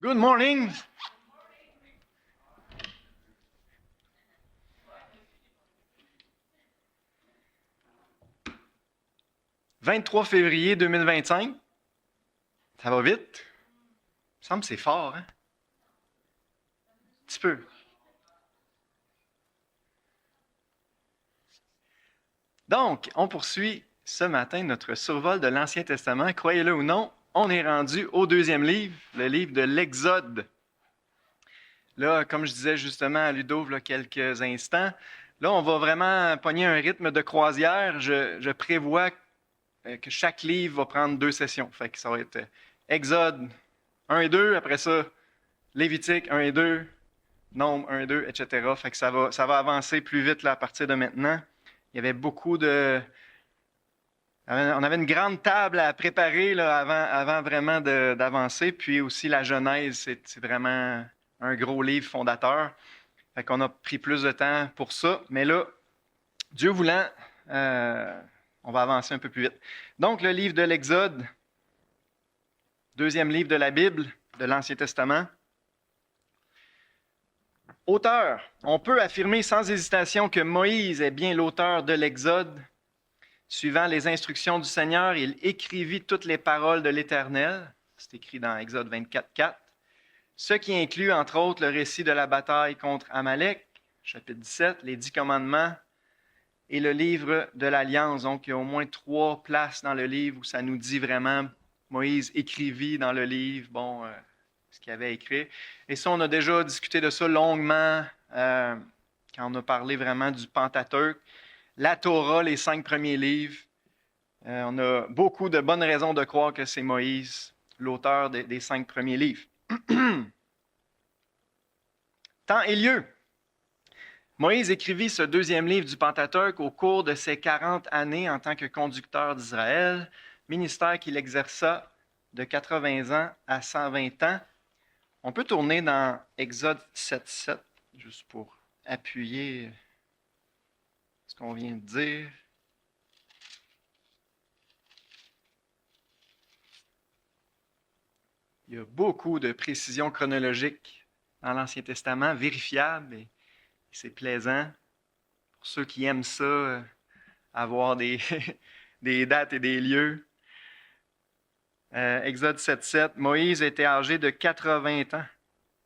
Good morning! « 23 février 2025. Ça va vite? Il me semble que c'est fort, hein? Un petit peu. Donc, on poursuit ce matin notre survol de l'Ancien Testament. Croyez-le ou non, on est rendu au deuxième livre, le livre de l'Exode. Là, comme je disais justement à Ludo il y a quelques instants, là, on va vraiment pogner un rythme de croisière. Je prévois que chaque livre va prendre 2 sessions. Fait que ça va être Exode 1 et 2, après ça, Lévitique 1 et 2, Nombre 1 et 2, etc. Fait que ça va avancer plus vite là, à partir de maintenant. Il y avait beaucoup de... On avait une grande table à préparer là, avant vraiment d'avancer. Puis aussi la Genèse, c'est vraiment un gros livre fondateur. Fait qu'on a pris plus de temps pour ça. Mais là, Dieu voulant, on va avancer un peu plus vite. Donc, le livre de l'Exode, deuxième livre de la Bible, de l'Ancien Testament. Auteur. On peut affirmer sans hésitation que Moïse est bien l'auteur de l'Exode. Suivant les instructions du Seigneur, il écrivit toutes les paroles de l'Éternel. C'est écrit dans Exode 24, 4. Ce qui inclut, entre autres, le récit de la bataille contre Amalek, chapitre 17, les 10 commandements et le livre de l'Alliance. Donc, il y a au moins 3 places dans le livre où ça nous dit vraiment Moïse écrivit dans le livre, ce qu'il avait écrit. Et ça, on a déjà discuté de ça longuement quand on a parlé vraiment du Pentateuque. La Torah, les 5 premiers livres. On a beaucoup de bonnes raisons de croire que c'est Moïse, l'auteur des 5 premiers livres. Temps et lieu. Moïse écrivit ce deuxième livre du Pentateuque au cours de ses 40 années en tant que conducteur d'Israël, ministère qu'il exerça de 80 ans à 120 ans. On peut tourner dans Exode 7.7, juste pour appuyer ce qu'on vient de dire. Il y a beaucoup de précisions chronologiques dans l'Ancien Testament, vérifiables, et c'est plaisant. Pour ceux qui aiment ça, avoir des, des dates et des lieux. Exode 7.7, Moïse était âgé de 80 ans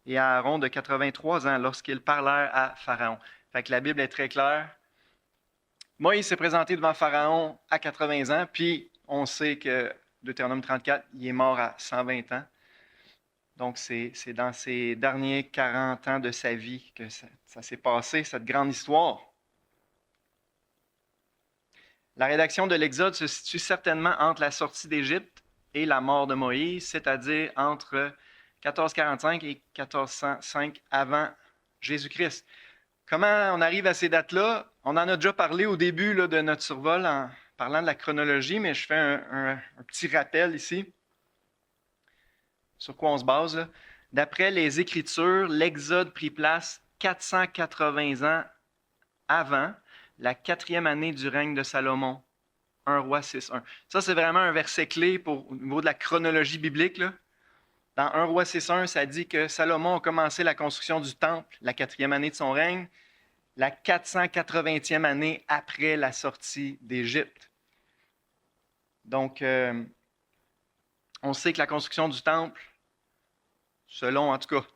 et Aaron de 83 ans lorsqu'ils parlèrent à Pharaon. Fait que la Bible est très claire. Moïse s'est présenté devant Pharaon à 80 ans, puis on sait que Deutéronome 34, il est mort à 120 ans. Donc, c'est dans ces derniers 40 ans de sa vie que ça s'est passé, cette grande histoire. La rédaction de l'Exode se situe certainement entre la sortie d'Égypte et la mort de Moïse, c'est-à-dire entre 1445 et 1405 avant Jésus-Christ. Comment on arrive à ces dates-là? On en a déjà parlé au début là, de notre survol en parlant de la chronologie, mais je fais un petit rappel ici. Sur quoi on se base? Là? D'après les Écritures, l'Exode prit place 480 ans avant la 4e année du règne de Salomon. 1 Roi 6.1. Ça, c'est vraiment un verset clé au niveau de la chronologie biblique. Là. Dans 1 Roi 6.1, ça dit que Salomon a commencé la construction du temple la 4e année de son règne, la 480e année après la sortie d'Égypte. Donc, on sait que la construction du temple, selon en tout cas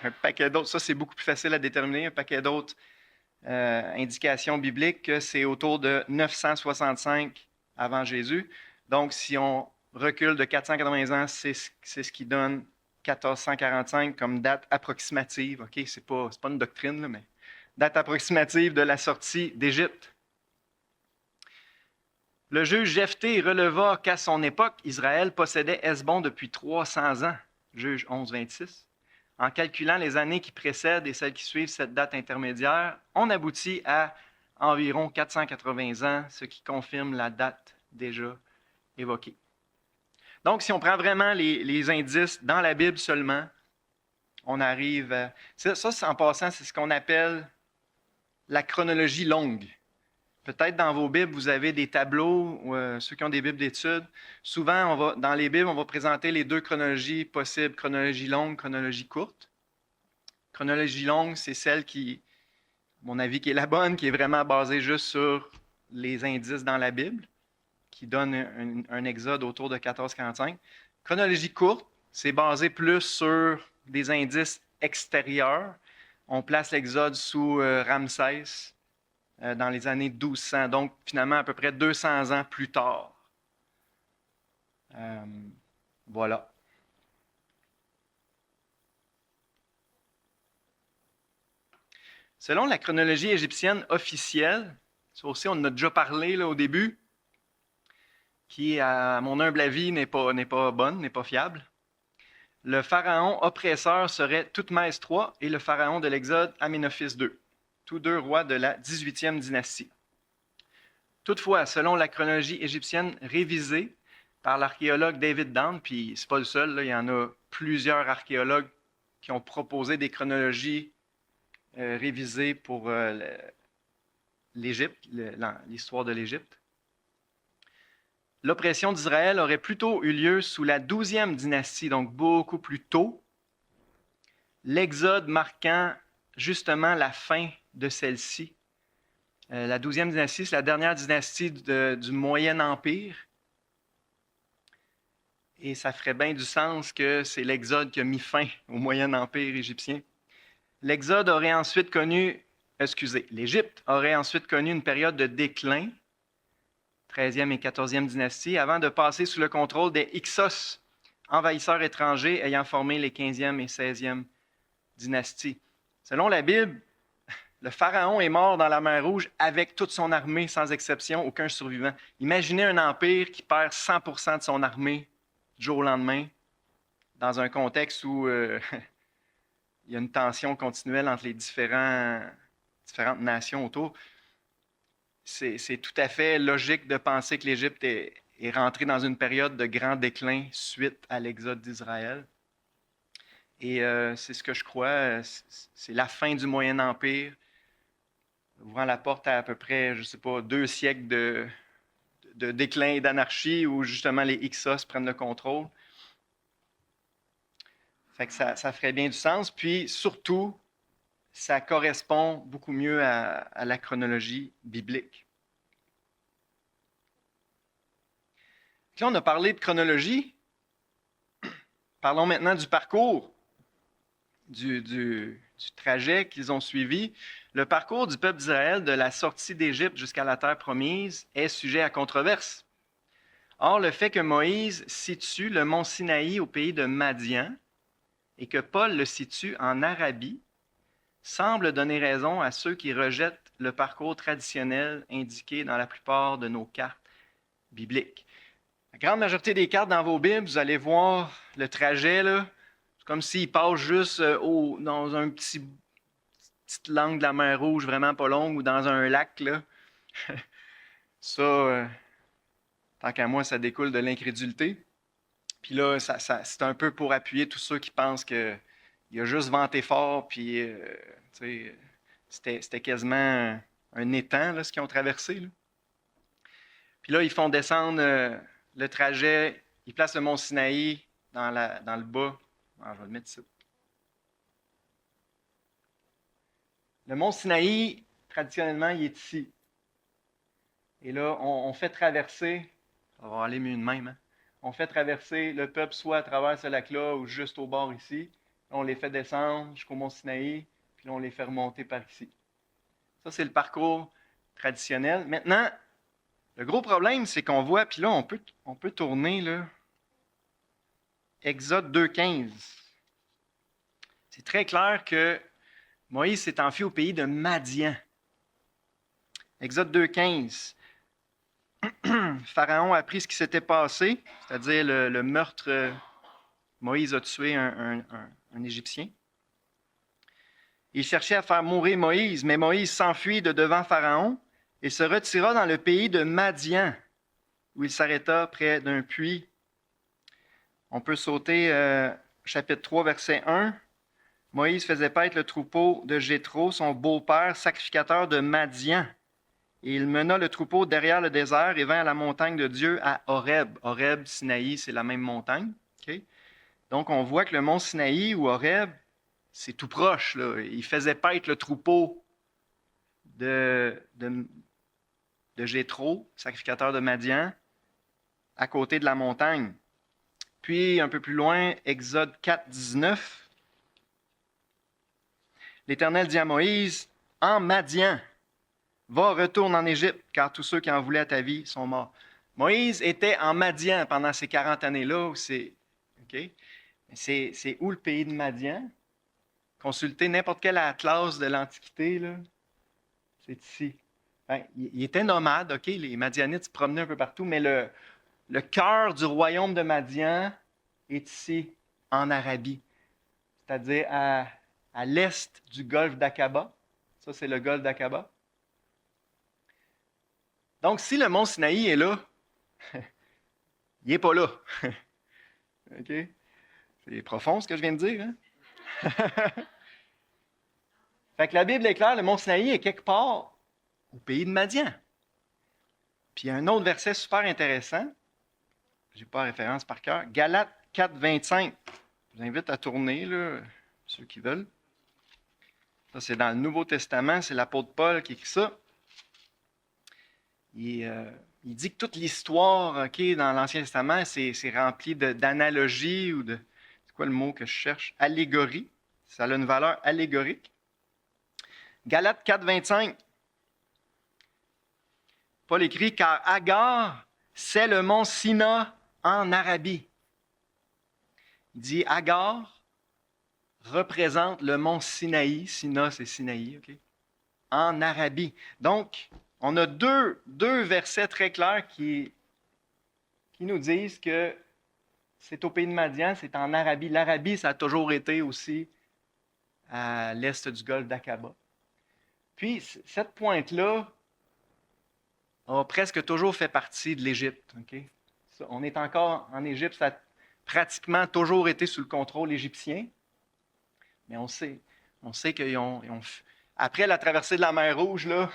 un paquet d'autres, ça c'est beaucoup plus facile à déterminer, un paquet d'autres indications bibliques, que c'est autour de 965 avant Jésus. Donc, si on recule de 480 ans, c'est ce qui donne 1445 comme date approximative. OK, c'est pas une doctrine, là, mais date approximative de la sortie d'Égypte. Le juge Jephthé releva qu'à son époque, Israël possédait Hesbon depuis 300 ans. Juge 11, 26. En calculant les années qui précèdent et celles qui suivent cette date intermédiaire, on aboutit à environ 480 ans, ce qui confirme la date déjà évoquée. Donc, si on prend vraiment les indices dans la Bible seulement, on arrive à... Ça, en passant, c'est ce qu'on appelle la chronologie longue. peut-être dans vos Bibles, vous avez des tableaux, ceux qui ont des Bibles d'études. Souvent, dans les Bibles, on va présenter les deux chronologies possibles, chronologie longue, chronologie courte. Chronologie longue, c'est celle qui, à mon avis, qui est la bonne, qui est vraiment basée juste sur les indices dans la Bible, qui donne un exode autour de 1445. Chronologie courte, c'est basé plus sur des indices extérieurs. On place l'exode sous Ramsès dans les années 1200, donc finalement à peu près 200 ans plus tard. Voilà. Selon la chronologie égyptienne officielle, ça aussi on en a déjà parlé là, au début, qui, à mon humble avis, n'est pas bonne, n'est pas fiable. Le pharaon oppresseur serait Thoutmès III et le pharaon de l'Exode Aménophis II, tous deux rois de la 18e dynastie. Toutefois, selon la chronologie égyptienne révisée par l'archéologue David Down, puis c'est pas le seul, là, il y en a plusieurs archéologues qui ont proposé des chronologies révisées pour l'Égypte, l'histoire de l'Égypte. L'oppression d'Israël aurait plutôt eu lieu sous la 12e dynastie, donc beaucoup plus tôt, l'exode marquant justement la fin de celle-ci. La 12e dynastie, c'est la dernière dynastie du Moyen Empire. Et ça ferait bien du sens que c'est l'Exode qui a mis fin au Moyen Empire égyptien. L'Égypte aurait ensuite connu une période de déclin, 13e et 14e dynastie, avant de passer sous le contrôle des Hyksos, envahisseurs étrangers ayant formé les 15e et 16e dynasties. Selon la Bible, le pharaon est mort dans la mer Rouge avec toute son armée, sans exception, aucun survivant. Imaginez un empire qui perd 100% de son armée du jour au lendemain, dans un contexte où il y a une tension continuelle entre les différentes nations autour. C'est tout à fait logique de penser que l'Égypte est rentrée dans une période de grand déclin suite à l'exode d'Israël. Et c'est ce que je crois, c'est la fin du Moyen Empire, ouvrant la porte à peu près, je ne sais pas, 2 siècles de déclin et d'anarchie où justement les Hyksos prennent le contrôle. Fait que ça ferait bien du sens. Puis surtout, ça correspond beaucoup mieux à la chronologie biblique. Là, on a parlé de chronologie. Parlons maintenant du parcours, du trajet qu'ils ont suivi. Le parcours du peuple d'Israël de la sortie d'Égypte jusqu'à la terre promise est sujet à controverse. Or, le fait que Moïse situe le mont Sinaï au pays de Madian et que Paul le situe en Arabie semble donner raison à ceux qui rejettent le parcours traditionnel indiqué dans la plupart de nos cartes bibliques. La grande majorité des cartes dans vos Bibles, vous allez voir le trajet, là, c'est comme s'il passe juste dans un petite langue de la mer Rouge vraiment pas longue ou dans un lac. Là. Ça, tant qu'à moi, ça découle de l'incrédulité. Puis là, c'est un peu pour appuyer tous ceux qui pensent qu'il a juste venté fort, puis c'était quasiment un étang, là, ce qu'ils ont traversé. Là. Puis là, ils font descendre le trajet, ils placent le mont Sinaï dans le bas. Alors, je vais le mettre ici. Le mont Sinaï, traditionnellement, il est ici. Et là, on fait traverser, ça va aller mieux de même, hein? On fait traverser le peuple soit à travers ce lac-là ou juste au bord ici. Là, on les fait descendre jusqu'au mont Sinaï, puis là, on les fait remonter par ici. Ça, c'est le parcours traditionnel. Maintenant, le gros problème, c'est qu'on voit, puis là, on peut tourner, là, Exode 2,15. C'est très clair que Moïse s'est enfui au pays de Madian. Exode 2,15. Pharaon a appris ce qui s'était passé, c'est-à-dire le meurtre. Moïse a tué un Égyptien. Il cherchait à faire mourir Moïse, mais Moïse s'enfuit de devant Pharaon et se retira dans le pays de Madian, où il s'arrêta près d'un puits. On peut sauter chapitre 3, verset 1. Moïse faisait paître le troupeau de Jéthro, son beau-père, sacrificateur de Madian. Et il mena le troupeau derrière le désert et vint à la montagne de Dieu à Horeb. Horeb, Sinaï, c'est la même montagne. Okay? Donc, on voit que le mont Sinaï ou Horeb, c'est tout proche. Là. Il faisait paître le troupeau de Jéthro, sacrificateur de Madian, à côté de la montagne. Puis, un peu plus loin, Exode 4, 19. L'Éternel dit à Moïse, « En Madian, va, retourne en Égypte, car tous ceux qui en voulaient à ta vie sont morts. » Moïse était en Madian pendant ces 40 années-là. Okay? C'est où le pays de Madian? Consultez n'importe quel atlas de l'Antiquité, là. C'est ici. Il était nomade, OK? Les Madianites se promenaient un peu partout, mais le cœur du royaume de Madian est ici, en Arabie, c'est-à-dire à l'est du golfe d'Aqaba. Ça, c'est le golfe d'Aqaba. Donc, si le mont Sinaï est là, il n'est pas là. OK? C'est profond ce que je viens de dire, hein? Fait que la Bible est claire, le mont Sinaï est quelque part au pays de Madian. Puis il y a un autre verset super intéressant. Je n'ai pas la référence par cœur. Galates 4, 25. Je vous invite à tourner, là, ceux qui veulent. Ça, c'est dans le Nouveau Testament. C'est l'apôtre Paul qui écrit ça. Il dit que toute l'histoire, OK, dans l'Ancien Testament, c'est rempli d'analogies ou de... C'est quoi le mot que je cherche? Allégorie. Ça a une valeur allégorique. Galates 4, 25. Paul écrit, « Car Agar, c'est le mont Sina en Arabie. » Il dit, Agar représente le mont Sinaï. Sina, c'est Sinaï, OK? En Arabie. Donc, on a deux versets très clairs qui nous disent que c'est au pays de Madian, c'est en Arabie. L'Arabie, ça a toujours été aussi à l'est du golfe d'Aqaba. Puis, cette pointe-là a presque toujours fait partie de l'Égypte. Okay? On est encore en Égypte, ça a pratiquement toujours été sous le contrôle égyptien. Mais on sait qu'ils ont après la traversée de la mer Rouge, là,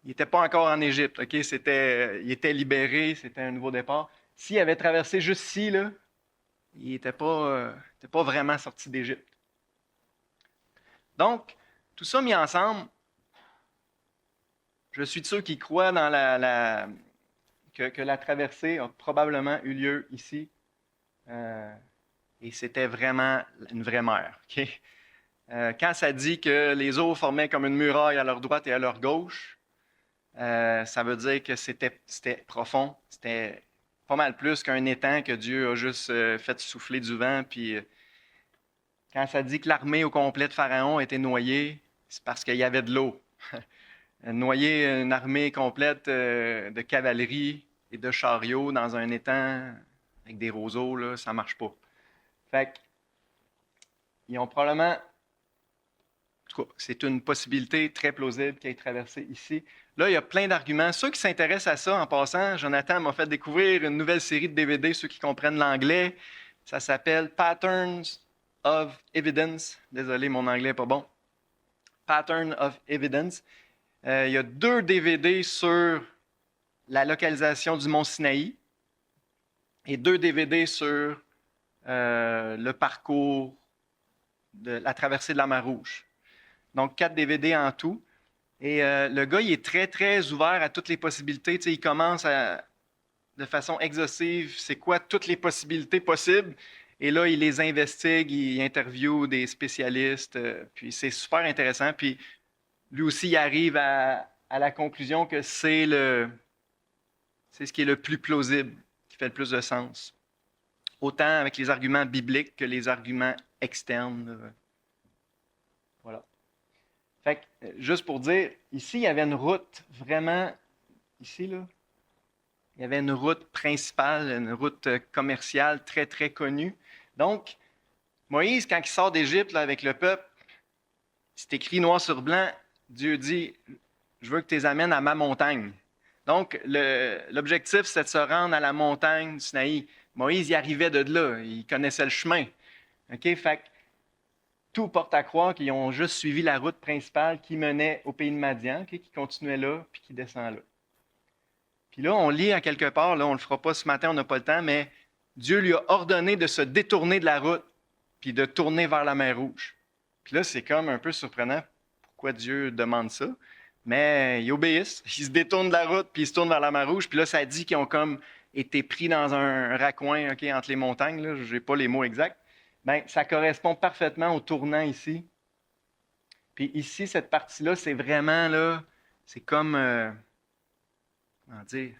ils n'étaient pas encore en Égypte. Okay? Ils étaient libérés, c'était un nouveau départ. S'ils avaient traversé juste ici, là, ils n'étaient pas vraiment sortis d'Égypte. Donc, tout ça mis ensemble, je suis de ceux qui croient dans que la traversée a probablement eu lieu ici. Et c'était vraiment une vraie mer. Okay? Quand ça dit que les eaux formaient comme une muraille à leur droite et à leur gauche, ça veut dire que c'était profond. C'était pas mal plus qu'un étang que Dieu a juste fait souffler du vent. Puis, quand ça dit que l'armée au complet de Pharaon était noyée, c'est parce qu'il y avait de l'eau. Noyer une armée complète de cavalerie et de chariots dans un étang avec des roseaux, là, ça ne marche pas. Fait qu'ils ont probablement... En tout cas, c'est une possibilité très plausible qui ait traversé ici. Là, il y a plein d'arguments. Ceux qui s'intéressent à ça, en passant, Jonathan m'a fait découvrir une nouvelle série de DVD, ceux qui comprennent l'anglais. Ça s'appelle Patterns of Evidence. Désolé, mon anglais n'est pas bon. Pattern of Evidence. Il y a 2 DVD sur la localisation du mont Sinaï et 2 DVD sur le parcours de la traversée de la mer Rouge. Donc, 4 DVD en tout. Et le gars, il est très, très ouvert à toutes les possibilités. Tu sais, il commence de façon exhaustive, c'est quoi toutes les possibilités possibles. Et là, il les investigue, il interviewe des spécialistes. Puis c'est super intéressant. Puis lui aussi, il arrive à la conclusion que c'est ce qui est le plus plausible, qui fait le plus de sens. Autant avec les arguments bibliques que les arguments externes. Voilà. Fait que, juste pour dire, ici, il y avait une route vraiment, ici, là, il y avait une route principale, une route commerciale très, très connue. Donc, Moïse, quand il sort d'Égypte là, avec le peuple, c'est écrit noir sur blanc, Dieu dit, je veux que tu les amènes à ma montagne. Donc, l'objectif, c'est de se rendre à la montagne du Sinaï. Moïse y arrivait de là, il connaissait le chemin. OK? Fait que tout porte à croire qu'ils ont juste suivi la route principale qui menait au pays de Madian, qui continuait là, puis qui descend là. Puis là, on lit à quelque part, là, on ne le fera pas ce matin, on n'a pas le temps, mais Dieu lui a ordonné de se détourner de la route, puis de tourner vers la mer Rouge. Puis là, c'est comme un peu surprenant pourquoi Dieu demande ça. Mais ils obéissent, ils se détournent de la route, puis ils se tournent vers la mer Rouge. Puis là, ça dit qu'ils ont comme été pris dans un raccoin entre les montagnes. Je n'ai pas les mots exacts. Bien, ça correspond parfaitement au tournant ici. Puis ici, cette partie-là, c'est vraiment, là, c'est comme, comment dire,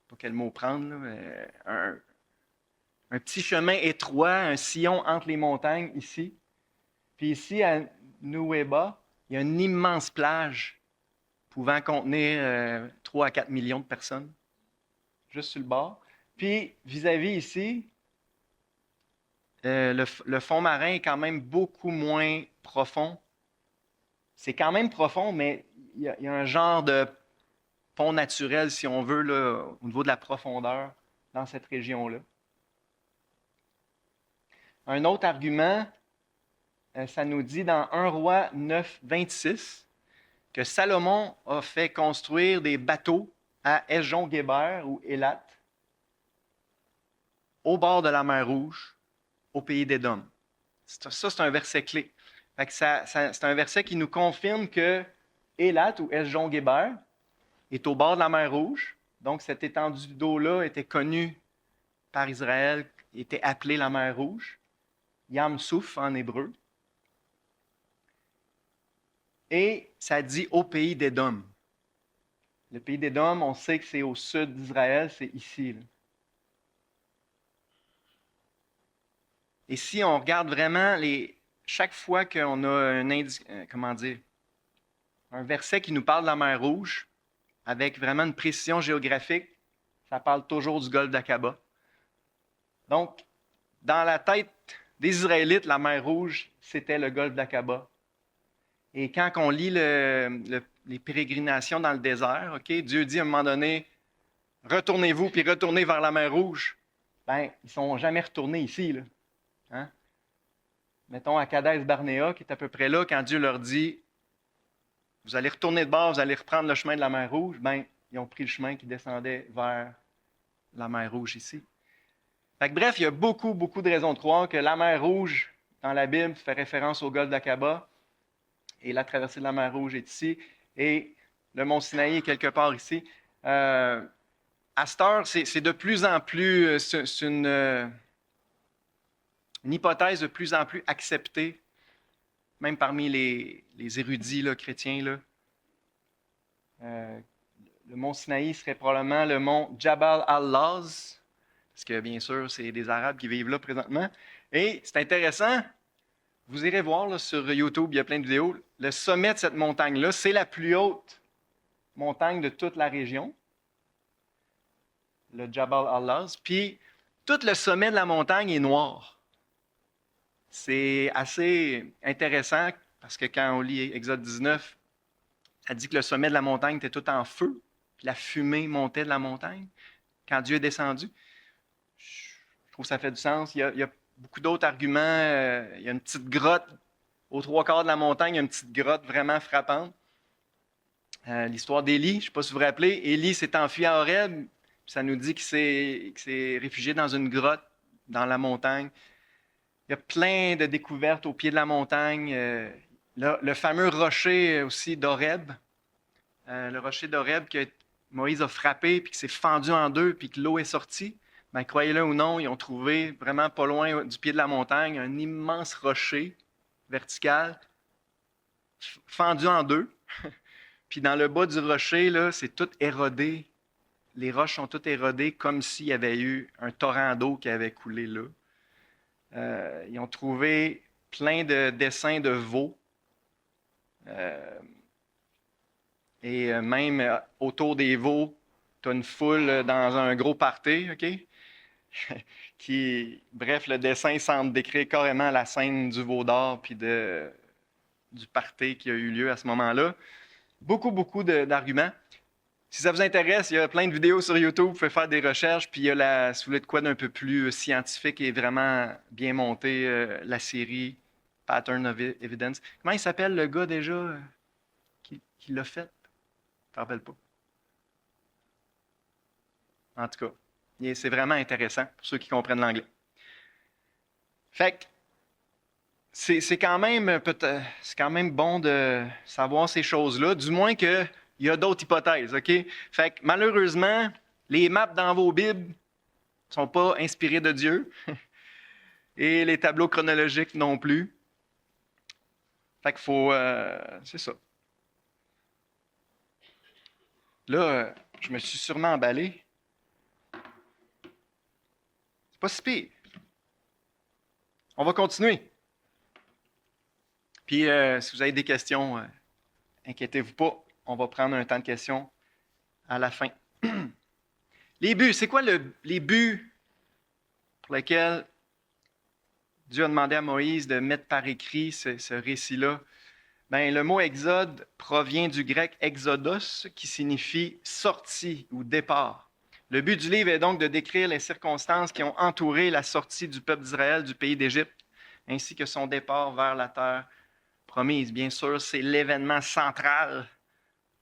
pas quel mot prendre, là, un petit chemin étroit, un sillon entre les montagnes ici. Puis ici, à Nuweba, il y a une immense plage pouvant contenir 3 à 4 millions de personnes, juste sur le bord. Puis, vis-à-vis ici, le fond marin est quand même beaucoup moins profond. C'est quand même profond, mais il y a un genre de fond naturel, si on veut, là, au niveau de la profondeur dans cette région-là. Un autre argument, ça nous dit dans 1 Roi 9, 26, que Salomon a fait construire des bateaux à Esjon-Guéber ou Élat, au bord de la mer Rouge, au pays d'Édom. Ça, c'est un verset clé. Fait que c'est un verset qui nous confirme que Élat ou Esjon-Guéber est au bord de la mer Rouge. Donc, cette étendue d'eau-là était connue par Israël, était appelée la mer Rouge. Yam Souf en hébreu. Et ça dit au pays d'Édom. Le pays d'Édom, on sait que c'est au sud d'Israël, c'est ici. Là. Et si on regarde vraiment, chaque fois qu'on a un verset qui nous parle de la mer Rouge, avec vraiment une précision géographique, ça parle toujours du golfe d'Aqaba. Donc, dans la tête des Israélites, la mer Rouge, c'était le golfe d'Aqaba. Et quand on lit les pérégrinations dans le désert, Dieu dit à un moment donné, retournez-vous, puis retournez vers la mer Rouge. Bien, ils ne sont jamais retournés ici. Là. Hein? Mettons à Kadès Barnéa, qui est à peu près là, quand Dieu leur dit, vous allez retourner de bord, vous allez reprendre le chemin de la mer Rouge, bien, ils ont pris le chemin qui descendait vers la mer Rouge ici. Fait que, bref, il y a beaucoup, beaucoup de raisons de croire que la mer Rouge, dans la Bible, fait référence au golfe d'Aqaba. Et la traversée de la mer Rouge est ici. Et le mont Sinaï est quelque part ici. À cette heure, c'est de plus en plus, c'est une hypothèse de plus en plus acceptée, même parmi les érudits là, chrétiens. Là. Le mont Sinaï serait probablement le mont Jabal al-Laz, parce que bien sûr, c'est des Arabes qui vivent là présentement. Et c'est intéressant. Vous irez voir là, sur YouTube, il y a plein de vidéos. Le sommet de cette montagne-là, c'est la plus haute montagne de toute la région, le Jabal al-Laz. Puis, tout le sommet de la montagne est noir. C'est assez intéressant parce que quand on lit Exode 19, ça dit que le sommet de la montagne était tout en feu, puis la fumée montait de la montagne quand Dieu est descendu. Je trouve que ça fait du sens. Il y a beaucoup d'autres arguments. Il y a une petite grotte aux 3/4 de la montagne, il y a une petite grotte vraiment frappante. L'histoire d'Élie, je ne sais pas si vous vous rappelez, Élie s'est enfui à Horeb, ça nous dit qu'il s'est réfugié dans une grotte dans la montagne. Il y a plein de découvertes au pied de la montagne. Le fameux rocher aussi d'Horeb, le rocher d'Horeb que Moïse a frappé, puis qui s'est fendu en deux, puis que l'eau est sortie. Ben, croyez-le ou non, ils ont trouvé vraiment pas loin du pied de la montagne un immense rocher vertical, fendu en deux. Puis dans le bas du rocher, là, c'est tout érodé. Les roches sont toutes érodées comme s'il y avait eu un torrent d'eau qui avait coulé là. Ils ont trouvé plein de dessins de veaux. Et même autour des veaux, tu as une foule dans un gros party, OK? Bref, le dessin semble décrire carrément la scène du veau d'or puis du party qui a eu lieu à ce moment-là. Beaucoup, beaucoup d'arguments. Si ça vous intéresse, il y a plein de vidéos sur YouTube, vous pouvez faire des recherches, puis il y a si vous voulez de quoi d'un peu plus scientifique et vraiment bien monté, la série Pattern of Evidence. Comment il s'appelle le gars déjà qui l'a fait? Je ne me rappelle pas. En tout cas, c'est vraiment intéressant pour ceux qui comprennent l'anglais. Fait que c'est quand même bon de savoir ces choses-là, du moins qu'il y a d'autres hypothèses, OK? Fait que malheureusement, les maps dans vos Bibles ne sont pas inspirées de Dieu et les tableaux chronologiques non plus. Fait qu'il faut... c'est ça. Là, je me suis sûrement emballé. C'est pas si pire. On va continuer. Puis, si vous avez des questions, inquiétez-vous pas. On va prendre un temps de questions à la fin. Les buts. C'est quoi les buts pour lesquels Dieu a demandé à Moïse de mettre par écrit ce récit-là? Bien, le mot exode provient du grec exodos, qui signifie sortie ou départ. Le but du livre est donc de décrire les circonstances qui ont entouré la sortie du peuple d'Israël du pays d'Égypte, ainsi que son départ vers la terre promise. Bien sûr, c'est l'événement central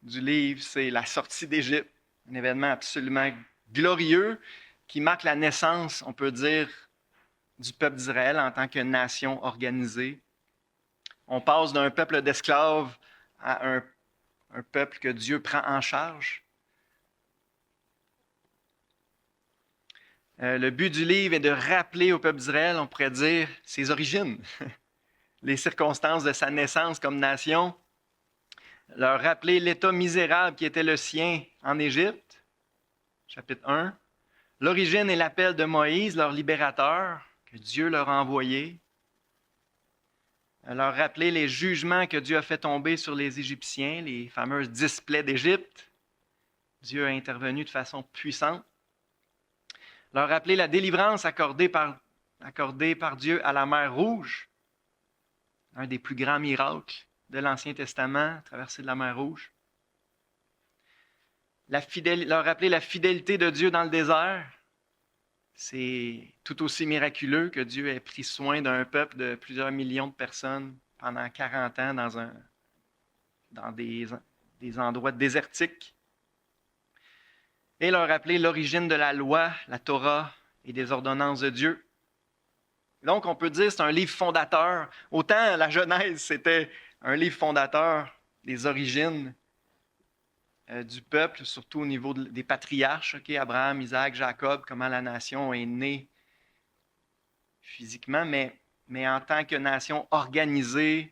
du livre, c'est la sortie d'Égypte, un événement absolument glorieux qui marque la naissance, on peut dire, du peuple d'Israël en tant que nation organisée. On passe d'un peuple d'esclaves à un peuple que Dieu prend en charge. Le but du livre est de rappeler au peuple d'Israël, on pourrait dire, ses origines, les circonstances de sa naissance comme nation, leur rappeler l'état misérable qui était le sien en Égypte, chapitre 1, l'origine et l'appel de Moïse, leur libérateur, que Dieu leur a envoyé, leur rappeler les jugements que Dieu a fait tomber sur les Égyptiens, les fameuses 10 plaies d'Égypte. Dieu a intervenu de façon puissante. Leur rappeler la délivrance accordée par Dieu à la mer Rouge, un des plus grands miracles de l'Ancien Testament, traversée de la mer Rouge. Leur rappeler la fidélité de Dieu dans le désert. C'est tout aussi miraculeux que Dieu ait pris soin d'un peuple de plusieurs millions de personnes pendant 40 ans dans des endroits désertiques. Et leur rappeler l'origine de la loi, la Torah et des ordonnances de Dieu. Donc, on peut dire que c'est un livre fondateur. Autant la Genèse, c'était un livre fondateur des origines du peuple, surtout au niveau des patriarches, Abraham, Isaac, Jacob, comment la nation est née physiquement, mais en tant que nation organisée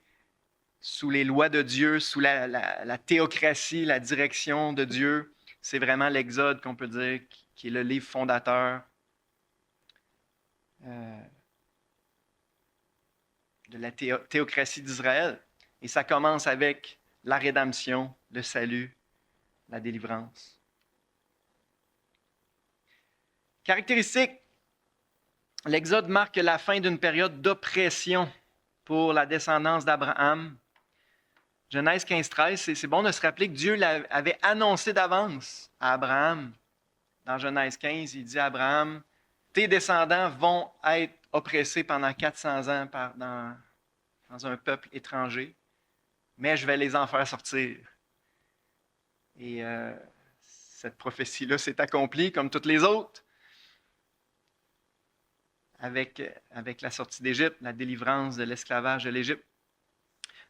sous les lois de Dieu, sous la théocratie, la direction de Dieu. C'est vraiment l'Exode qu'on peut dire qui est le livre fondateur de la théocratie d'Israël. Et ça commence avec la rédemption, le salut, la délivrance. Caractéristique, l'Exode marque la fin d'une période d'oppression pour la descendance d'Abraham. Genèse 15-13, c'est bon de se rappeler que Dieu l'avait annoncé d'avance à Abraham. Dans Genèse 15, il dit à Abraham, « Tes descendants vont être oppressés pendant 400 ans dans un peuple étranger, mais je vais les en faire sortir. » Et cette prophétie-là s'est accomplie comme toutes les autres avec la sortie d'Égypte, la délivrance de l'esclavage de l'Égypte.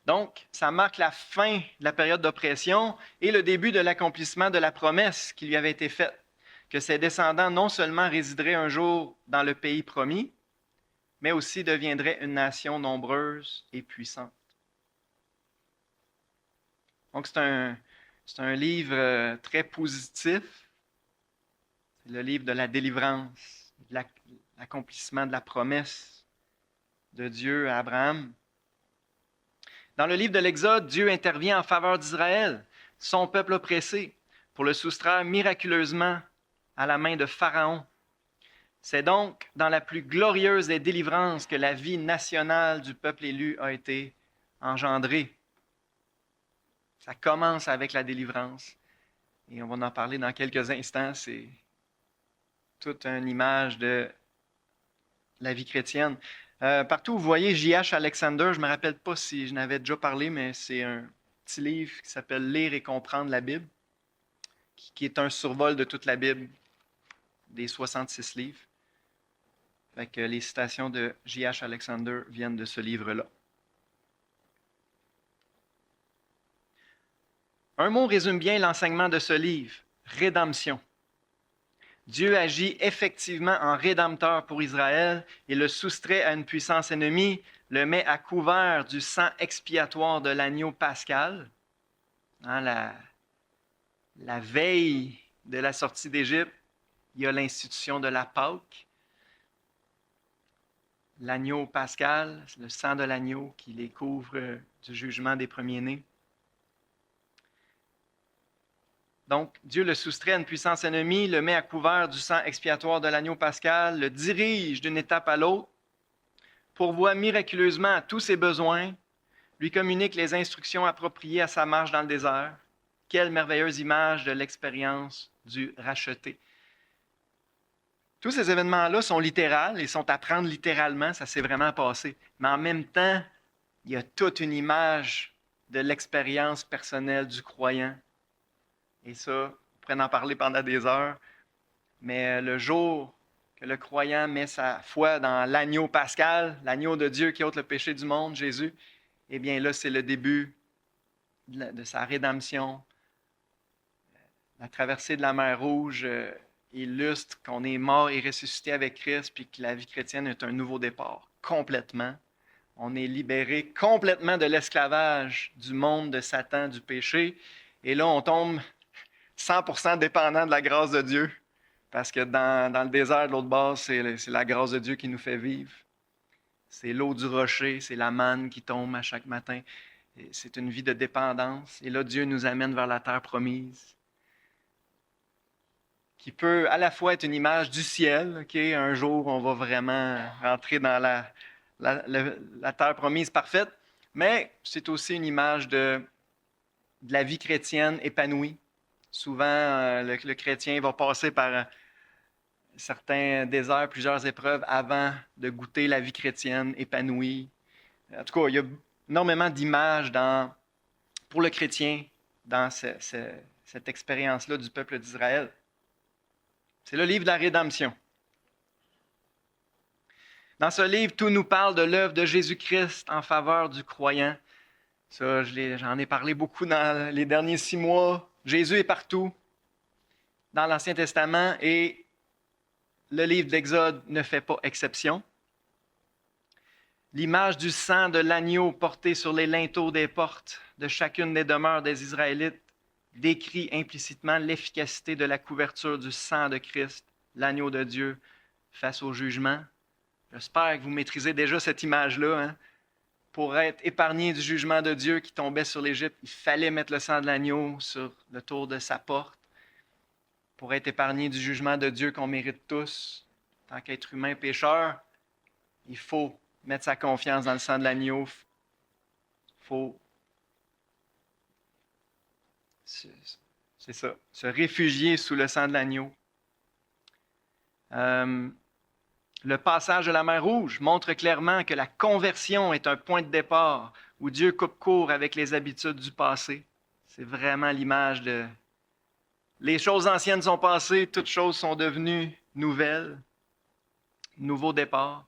Donc, ça marque la fin de la période d'oppression et le début de l'accomplissement de la promesse qui lui avait été faite, que ses descendants non seulement résideraient un jour dans le pays promis, mais aussi deviendraient une nation nombreuse et puissante. Donc, c'est un livre très positif. C'est le livre de la délivrance, de l'accomplissement de la promesse de Dieu à Abraham. Dans le livre de l'Exode, Dieu intervient en faveur d'Israël, son peuple oppressé, pour le soustraire miraculeusement à la main de Pharaon. C'est donc dans la plus glorieuse des délivrances que la vie nationale du peuple élu a été engendrée. Ça commence avec la délivrance. Et on va en parler dans quelques instants. C'est toute une image de la vie chrétienne. Partout où vous voyez J.H. Alexander, je ne me rappelle pas si je n'avais déjà parlé, mais c'est un petit livre qui s'appelle Lire et comprendre la Bible, qui est un survol de toute la Bible, des 66 livres. Fait que les citations de J.H. Alexander viennent de ce livre-là. Un mot résume bien l'enseignement de ce livre, rédemption. Dieu agit effectivement en rédempteur pour Israël et le soustrait à une puissance ennemie, le met à couvert du sang expiatoire de l'agneau pascal. La veille de la sortie d'Égypte, il y a l'institution de la Pâque. L'agneau pascal, le sang de l'agneau qui les couvre du jugement des premiers-nés. Donc, Dieu le soustrait à une puissance ennemie, le met à couvert du sang expiatoire de l'agneau pascal, le dirige d'une étape à l'autre, pourvoit miraculeusement à tous ses besoins, lui communique les instructions appropriées à sa marche dans le désert. Quelle merveilleuse image de l'expérience du racheté. Tous ces événements-là sont littéraux et sont à prendre littéralement, ça s'est vraiment passé. Mais en même temps, il y a toute une image de l'expérience personnelle du croyant. Et ça, on pourrait en parler pendant des heures, mais le jour que le croyant met sa foi dans l'agneau pascal, l'agneau de Dieu qui ôte le péché du monde, Jésus, eh bien là, c'est le début de sa rédemption. La traversée de la mer Rouge illustre qu'on est mort et ressuscité avec Christ, puis que la vie chrétienne est un nouveau départ, complètement. On est libéré complètement de l'esclavage du monde, de Satan, du péché, et là, on tombe 100% dépendant de la grâce de Dieu. Parce que dans le désert de l'autre bord, c'est la grâce de Dieu qui nous fait vivre. C'est l'eau du rocher, c'est la manne qui tombe à chaque matin. Et c'est une vie de dépendance. Et là, Dieu nous amène vers la terre promise, qui peut à la fois être une image du ciel. Okay? Un jour, on va vraiment rentrer dans la terre promise parfaite. Mais c'est aussi une image de la vie chrétienne épanouie. Souvent, le chrétien va passer par certains déserts, plusieurs épreuves avant de goûter la vie chrétienne épanouie. En tout cas, il y a énormément d'images pour le chrétien dans cette expérience-là du peuple d'Israël. C'est le livre de la rédemption. Dans ce livre, tout nous parle de l'œuvre de Jésus-Christ en faveur du croyant. Ça, j'en ai parlé beaucoup dans les derniers 6 mois. Jésus est partout dans l'Ancien Testament et le livre d'Exode ne fait pas exception. L'image du sang de l'agneau porté sur les linteaux des portes de chacune des demeures des Israélites décrit implicitement l'efficacité de la couverture du sang de Christ, l'agneau de Dieu, face au jugement. J'espère que vous maîtrisez déjà cette image-là. Hein? Pour être épargné du jugement de Dieu qui tombait sur l'Égypte, il fallait mettre le sang de l'agneau sur le tour de sa porte. Pour être épargné du jugement de Dieu qu'on mérite tous, tant qu'être humain pécheur, il faut mettre sa confiance dans le sang de l'agneau. Il faut, c'est ça, se réfugier sous le sang de l'agneau. Le passage de la mer Rouge montre clairement que la conversion est un point de départ où Dieu coupe court avec les habitudes du passé. C'est vraiment l'image de les choses anciennes sont passées, toutes choses sont devenues nouvelles. Nouveau départ.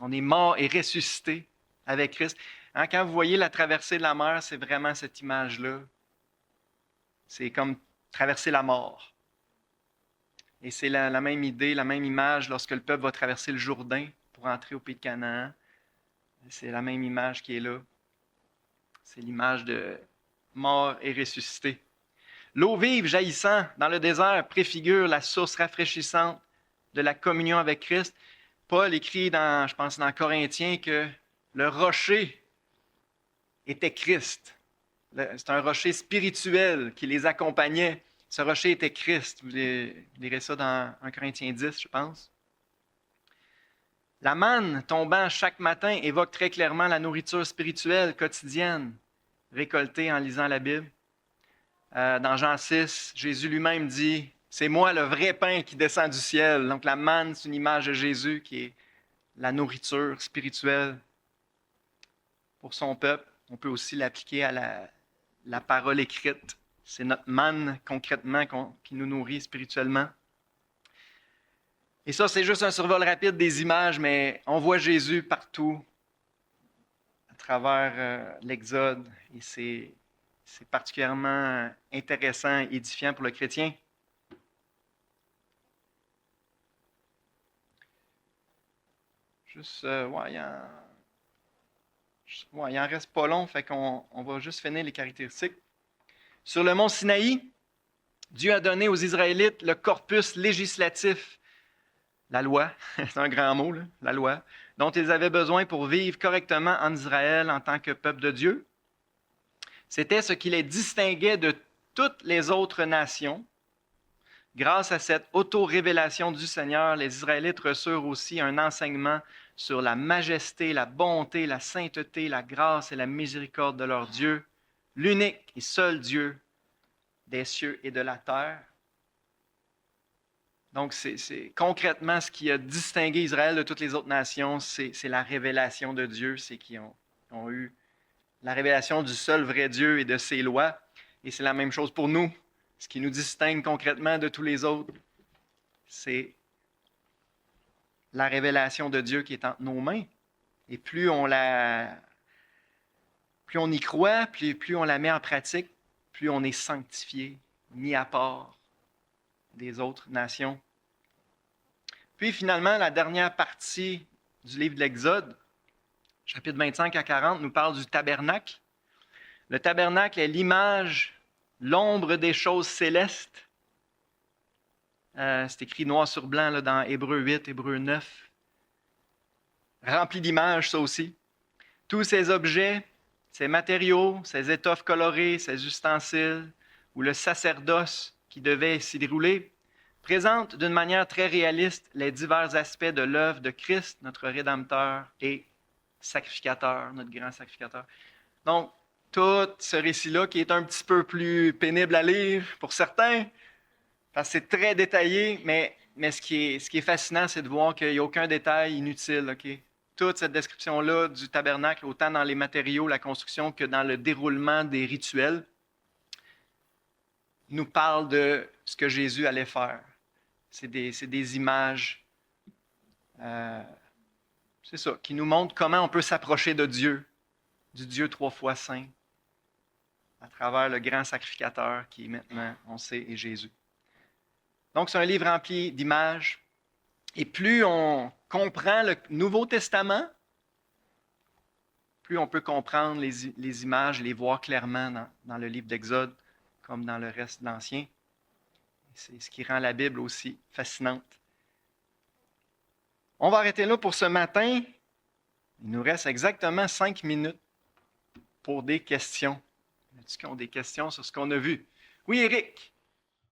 On est mort et ressuscité avec Christ. Hein, quand vous voyez la traversée de la mer, c'est vraiment cette image-là. C'est comme traverser la mort. Et c'est la même idée, la même image lorsque le peuple va traverser le Jourdain pour entrer au pays de Canaan. C'est la même image qui est là. C'est l'image de mort et ressuscité. L'eau vive jaillissant dans le désert préfigure la source rafraîchissante de la communion avec Christ. Paul écrit je pense dans Corinthiens, que le rocher était Christ. C'est un rocher spirituel qui les accompagnait. Ce rocher était Christ. Vous lirez ça dans 1 Corinthiens 10, je pense. La manne tombant chaque matin évoque très clairement la nourriture spirituelle quotidienne, récoltée en lisant la Bible. Dans Jean 6, Jésus lui-même dit, « C'est moi le vrai pain qui descend du ciel. » Donc la manne, c'est une image de Jésus qui est la nourriture spirituelle pour son peuple. On peut aussi l'appliquer à la parole écrite. C'est notre manne concrètement qui nous nourrit spirituellement. Et ça, c'est juste un survol rapide des images, mais on voit Jésus partout à travers l'Exode. Et c'est particulièrement intéressant et édifiant pour le chrétien. Juste, il en reste pas long, fait qu'on va juste finir les caractéristiques. Sur le mont Sinaï, Dieu a donné aux Israélites le corpus législatif, la loi, c'est un grand mot, là, la loi, dont ils avaient besoin pour vivre correctement en Israël en tant que peuple de Dieu. C'était ce qui les distinguait de toutes les autres nations. Grâce à cette auto-révélation du Seigneur, les Israélites reçurent aussi un enseignement sur la majesté, la bonté, la sainteté, la grâce et la miséricorde de leur Dieu, l'unique et seul Dieu des cieux et de la terre. Donc, c'est concrètement ce qui a distingué Israël de toutes les autres nations, c'est la révélation de Dieu, c'est qu'ils ont eu la révélation du seul vrai Dieu et de ses lois. Et c'est la même chose pour nous. Ce qui nous distingue concrètement de tous les autres, c'est la révélation de Dieu qui est entre nos mains. Et plus on y croit, plus on la met en pratique, plus on est sanctifié, mis à part des autres nations. Puis finalement, la dernière partie du livre de l'Exode, chapitre 25 à 40, nous parle du tabernacle. Le tabernacle est l'image, l'ombre des choses célestes. C'est écrit noir sur blanc là, dans Hébreux 8, Hébreux 9. Rempli d'images, ça aussi. Tous ces objets, ces matériaux, ces étoffes colorées, ces ustensiles, ou le sacerdoce qui devait s'y dérouler, présentent d'une manière très réaliste les divers aspects de l'œuvre de Christ, notre Rédempteur et sacrificateur, notre grand sacrificateur. Donc, tout ce récit-là qui est un petit peu plus pénible à lire pour certains, parce que c'est très détaillé, mais ce qui est fascinant, c'est de voir qu'il n'y a aucun détail inutile. Okay? Toute cette description-là du tabernacle, autant dans les matériaux, la construction, que dans le déroulement des rituels, nous parle de ce que Jésus allait faire. C'est des images, c'est ça, qui nous montrent comment on peut s'approcher de Dieu, du Dieu trois fois saint, à travers le grand sacrificateur qui est maintenant, on sait, est Jésus. Donc, c'est un livre rempli d'images. Et plus on comprend le Nouveau Testament, plus on peut comprendre les images, les voir clairement dans le livre d'Exode, comme dans le reste de l'Ancien. C'est ce qui rend la Bible aussi fascinante. On va arrêter là pour ce matin. Il nous reste exactement 5 minutes pour des questions. Y a-t-il qui ont des questions sur ce qu'on a vu? Oui, Éric?